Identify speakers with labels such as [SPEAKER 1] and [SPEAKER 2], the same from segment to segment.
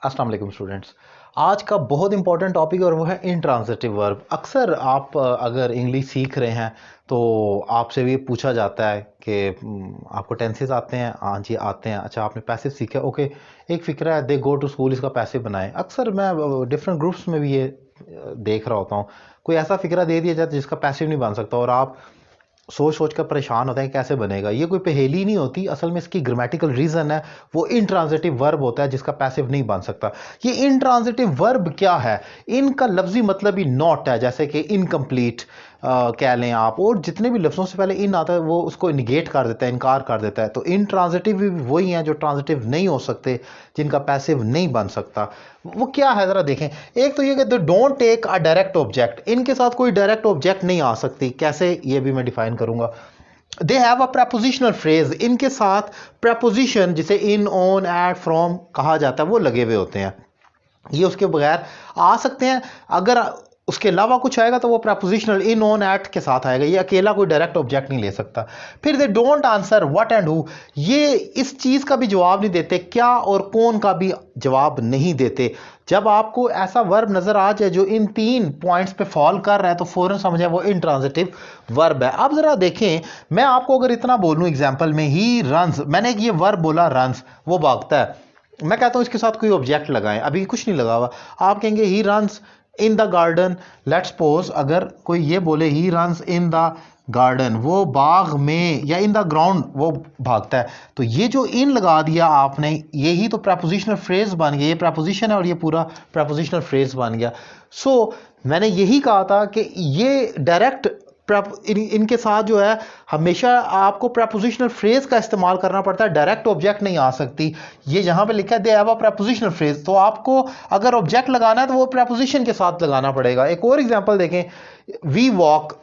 [SPEAKER 1] अस्सलाम वालेकुम स्टूडेंट्स। आज का बहुत इंपॉर्टेंट टॉपिक और वो है इंट्रांजिटिव वर्ब। अक्सर आप अगर इंग्लिश सीख रहे हैं तो आपसे भी पूछा जाता है कि आपको टेंसेस आते हैं? हाँ जी आते हैं। अच्छा आपने पैसिव सीखा? ओके। एक फ़िक्रा है दे गो टू स्कूल, इसका पैसिव बनाएं। अक्सर मैं डिफरेंट ग्रुप्स में भी ये देख रहा होता हूँ, कोई ऐसा फ़िक्रा दे दिया जाता है जिसका पैसिव नहीं बन सकता और आप सोच सोच कर परेशान होते हैं कैसे बनेगा। ये कोई पहेली नहीं होती, असल में इसकी ग्रामेटिकल रीज़न है, वो इंट्रांजिटिव वर्ब होता है जिसका पैसिव नहीं बन सकता। ये इंट्रांजिटिव वर्ब क्या है? इनका लफ्जी मतलब ही नॉट है, जैसे कि इनकम्प्लीट कह लें आप, और जितने भी लफ्ज़ों से पहले इन आता है वो उसको निगेट कर देता है, इनकार कर देता है। तो इंट्रांजिटिव भी वही हैं जो ट्रांजिटिव नहीं हो सकते, जिनका पैसिव नहीं बन सकता। वो क्या है ज़रा देखें। एक तो ये कि don't take a direct object, इनके साथ कोई डायरेक्ट ऑब्जेक्ट नहीं आ सकती। कैसे, ये भी मैं डिफाइन करूंगा। They have a prepositional phrase, इनके साथ प्रपोजिशन जिसे इन, ऑन, एट, फ्रॉम कहा जाता है वो लगे हुए होते हैं। ये उसके बगैर आ सकते हैं, अगर उसके अलावा कुछ आएगा तो वो प्रपोजिशनल इन, ऑन, एट के साथ आएगा। ये अकेला कोई डायरेक्ट ऑब्जेक्ट नहीं ले सकता। फिर they don't answer what and who, ये इस चीज का भी जवाब नहीं देते, क्या और कौन का भी जवाब नहीं देते। जब आपको ऐसा वर्ब नजर आ जाए जो इन तीन पॉइंट्स पे फॉल कर रहा है तो फौरन समझे वो इंट्रांजिटिव वर्ब है। अब जरा देखें, मैं आपको अगर इतना बोलूं एग्जांपल में, ही रन्स, मैंने ये वर्ब बोला रन्स, वो भागता है। मैं कहता हूं इसके साथ कोई ऑब्जेक्ट लगाएं, अभी कुछ नहीं लगा हुआ। आप कहेंगे he runs in the garden. Let's suppose अगर कोई ये बोले he runs in the garden, वो बाग में, या इन द ग्राउंड वो भागता है, तो ये जो इन लगा दिया आपने, यही तो प्रपोजिशनल फ्रेज बन गया। ये प्रपोजिशन है और ये पूरा प्रपोजिशनल फ्रेज बन गया। सो मैंने यही कहा था कि ये डायरेक्ट इनके साथ जो है हमेशा आपको प्रपोजिशनल फ्रेज का इस्तेमाल करना पड़ता है, डायरेक्ट ऑब्जेक्ट नहीं आ सकती। ये जहां पे लिखा है they have a prepositional phrase, तो आपको अगर ऑब्जेक्ट लगाना है तो वो प्रपोजिशन के साथ लगाना पड़ेगा। एक और एग्जांपल देखें, वी वॉक,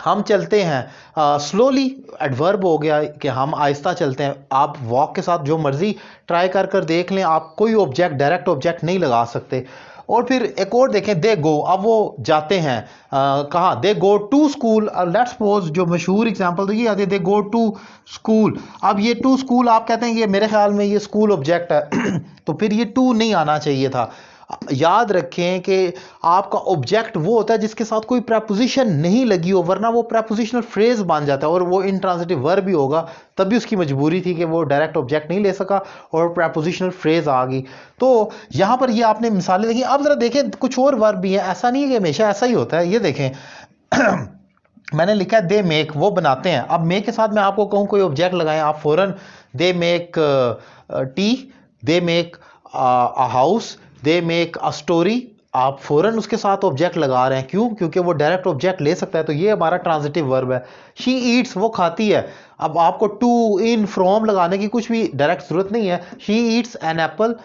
[SPEAKER 1] हम चलते हैं। स्लोली एडवर्ब हो गया कि हम आहिस्ता चलते हैं। आप वॉक के साथ जो मर्जी ट्राई कर कर देख लें, आप कोई ऑब्जेक्ट, डायरेक्ट ऑब्जेक्ट नहीं लगा सकते। और फिर एक और देखें, दे गो, अब वो जाते हैं कहाँ, they go to school. Let's suppose जो मशहूर एग्जांपल तो ये आती है, दे गो टू स्कूल। अब ये टू स्कूल आप कहते हैं, ये मेरे ख्याल में ये स्कूल ऑब्जेक्ट है तो फिर ये टू नहीं आना चाहिए था। याद रखें कि आपका ऑब्जेक्ट वो होता है जिसके साथ कोई प्रपोजिशन नहीं लगी हो, वरना वो प्रपोजिशनल फ्रेज बन जाता है और वो इंट्रांजिटिव वर्ब भी होगा। तब भी उसकी मजबूरी थी कि वो डायरेक्ट ऑब्जेक्ट नहीं ले सका और प्रपोजिशनल फ्रेज आ गई। तो यहां पर ये आपने मिसालें देखी। अब जरा देखें, कुछ और वर्ब भी है, ऐसा नहीं है कि हमेशा ऐसा ही होता है। ये देखें मैंने लिखा है दे मेक, वो बनाते हैं। अब मेक के साथ मैं आपको कहूं कोई ऑब्जेक्ट लगाएं, आप फौरन they make tea, they make a house, they make a story, आप फौरन उसके साथ ऑब्जेक्ट लगा रहे हैं। क्यों? क्योंकि वो डायरेक्ट ऑब्जेक्ट ले सकता है। तो ये हमारा ट्रांजिटिव वर्ब है। शी ईट्स, वो खाती है। अब आपको टू, इन, फ्रॉम लगाने की कुछ भी डायरेक्ट जरूरत नहीं है। She eats an apple,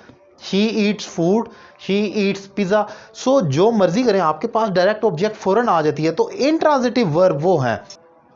[SPEAKER 1] she eats food, she eats pizza. So जो मर्जी करें, आपके पास डायरेक्ट ऑब्जेक्ट फौरन आ जाती है। तो इंट्रांजिटिव वर्ब वो हैं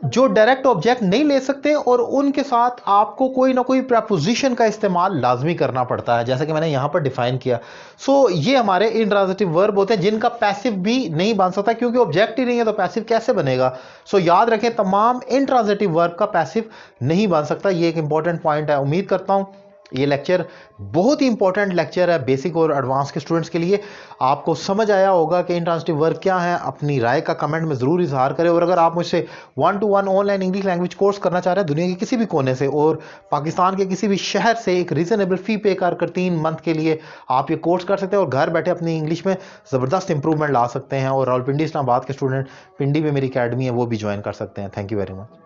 [SPEAKER 1] जो डायरेक्ट ऑब्जेक्ट नहीं ले सकते और उनके साथ आपको कोई ना कोई प्रपोजिशन का इस्तेमाल लाजमी करना पड़ता है, जैसे कि मैंने यहां पर डिफाइन किया। सो ये हमारे इंट्रांजिटिव वर्ब होते हैं जिनका पैसिव भी नहीं बन सकता, क्योंकि ऑब्जेक्ट ही नहीं है तो पैसिव कैसे बनेगा। सो याद रखें, तमाम इंट्रांजिटिव वर्ब का पैसिव नहीं बन सकता। ये एक इंपॉर्टेंट पॉइंट है। उम्मीद करता हूं ये लेक्चर बहुत ही इंपॉर्टेंट लेक्चर है बेसिक और एडवांस के स्टूडेंट्स के लिए। आपको समझ आया होगा कि इंट्रांजिटिव वर्ब क्या है। अपनी राय का कमेंट में ज़रूर इजहार करें। और अगर आप मुझसे 1-to-1 online English language course करना चाह रहे हैं दुनिया के किसी भी कोने से और पाकिस्तान के किसी भी शहर से, एक रीजनेबल फ़ी पे कर 3 मंथ के लिए आप ये कोर्स कर सकते हैं और घर बैठे अपनी इंग्लिश में ज़बरदस्त इंप्रूवमेंट ला सकते हैं। और रावलपिंडी इस्लामाबाद के स्टूडेंट, पिंडी में मेरी अकेडमी है, वो भी ज्वाइन कर सकते हैं। Thank you very much.